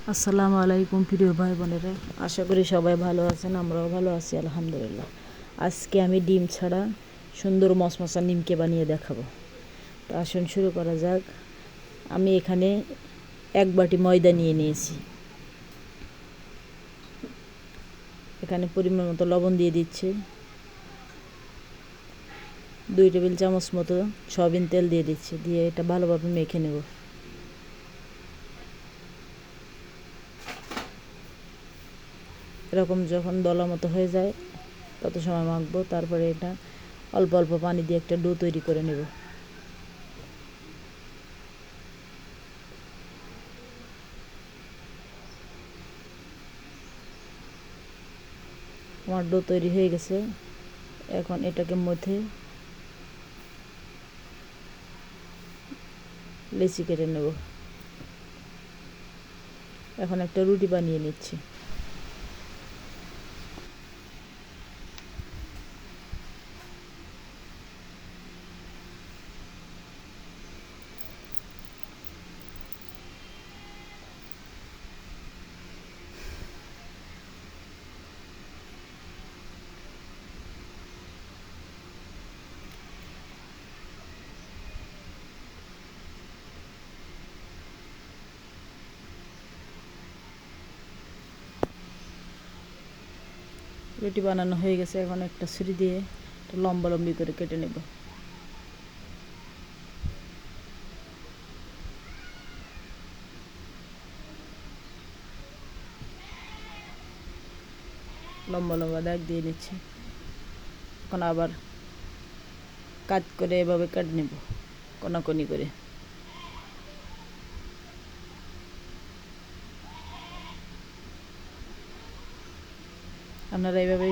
আসসালামু আলাইকুম প্রিয় ভাই বোনেরা, আশা করি সবাই ভালো আছেন। আমরাও ভালো আছি আলহামদুলিল্লাহ। আজকে আমি ডিম ছাড়া সুন্দর মশমশা নিমকে বানিয়ে দেখাবো। তো আসুন শুরু করা যাক। আমি এখানে 1 বাটি ময়দা নিয়ে নিয়েছি। এখানে পরিমাণ মতো লবণ দিয়ে দিচ্ছি। 2 টেবিল চামচ মতো সয়াবিন তেল দিয়ে দিচ্ছি। দিয়ে এটা ভালোভাবে মেখে নেব। এরকম যখন দলা মতো হয়ে যায় তত সময় মাখবো। তারপরে এটা অল্প অল্প পানি দিয়ে একটা ডো তৈরি করে নেব। আমার ডো তৈরি হয়ে গেছে। এখন এটাকে মধ্যে লেচি কেটে নেব। এখন একটা রুটি বানিয়ে নিচ্ছি। রুটি বানানো হয়ে গেছে। এখন একটা ছুরি দিয়ে লম্বা লম্বি করে কেটে নেব। লম্বা লম্বা দাগ দিয়ে নিচ্ছি। এখন আবার কাট করে এভাবে কেটে নেব কোনাকুনি করে। আপনারা এইভাবে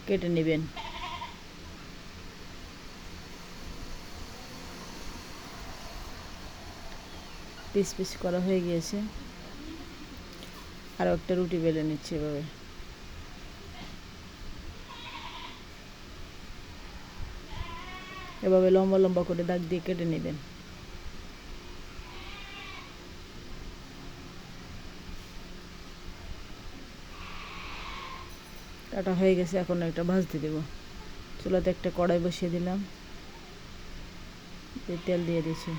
কেটে নেবেন। পিস পিস করা হয়ে গিয়েছে। আরও একটা রুটি বেলে নিচ্ছি এভাবে। এভাবে লম্বা লম্বা করে দাগ দিয়ে কেটে নেবেন। কাটা হয়ে গেছে। এখন একটা ভাজতে দেব। চুলাতে একটা কড়াই বসিয়ে দিলাম। তেল দিয়ে দিচ্ছি।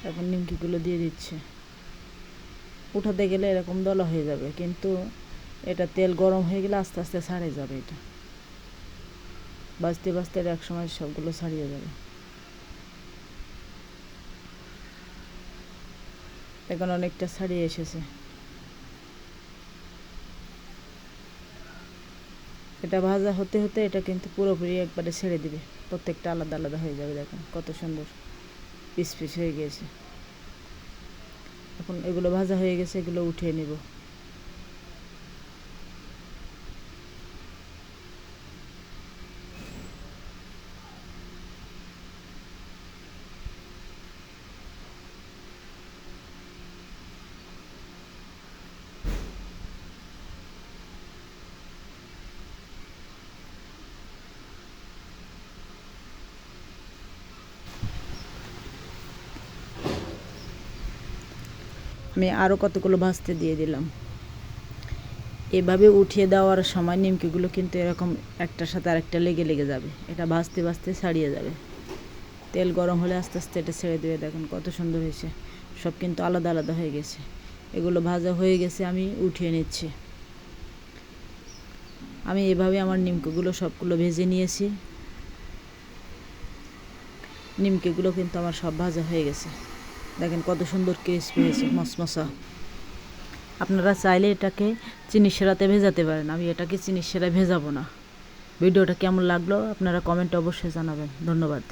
এখন নিমকিগুলো দিয়ে দিচ্ছে। উঠাতে গেলে এরকম দলা হয়ে যাবে, কিন্তু এটা তেল গরম হয়ে গেলে আস্তে আস্তে ছাড়িয়ে যাবে। এটা বাজতে বাজতে এক সময় সবগুলো ছাড়িয়ে যাবে। এখন অনেকটা ছাড়িয়ে এসেছে। এটা ভাজা হতে হতে এটা কিন্তু পুরোপুরি একবারে ছেড়ে দিবে। প্রত্যেকটা আলাদা আলাদা হয়ে যাবে। দেখুন কত সুন্দর পিস পিস হয়ে গিয়েছে। এখন এগুলো ভাজা হয়ে গেছে, এগুলো উঠিয়ে নেব। আমি আরও কতগুলো ভাজতে দিয়ে দিলাম। এভাবে উঠিয়ে দেওয়ার সময় নিমকিগুলো কিন্তু এরকম একটার সাথে আরেকটা লেগে লেগে যাবে। এটা ভাজতে ভাজতে ছাড়িয়ে যাবে। তেল গরম হলে আস্তে আস্তে এটা ছেড়ে দেবে। দেখুন কত সুন্দর হয়েছে। সব কিন্তু আলাদা আলাদা হয়ে গেছে। এগুলো ভাজা হয়ে গেছে, আমি উঠিয়ে নিচ্ছি। আমি এভাবে আমার নিমকিগুলো সবগুলো ভেজে নিয়েছি। নিমকিগুলো কিন্তু আমার সব ভাজা হয়ে গেছে। দেখেন কত সুন্দর ক্রিসপি হয়েছে, মশমশা। আপনারা চাইলে এটাকে চিনির শিরাতে ভেজাতে পারেন। আমি এটাকে চিনির শিরায় ভেজাবো না। ভিডিওটা কেমন লাগলো আপনারা কমেন্টে অবশ্যই জানাবেন। ধন্যবাদ।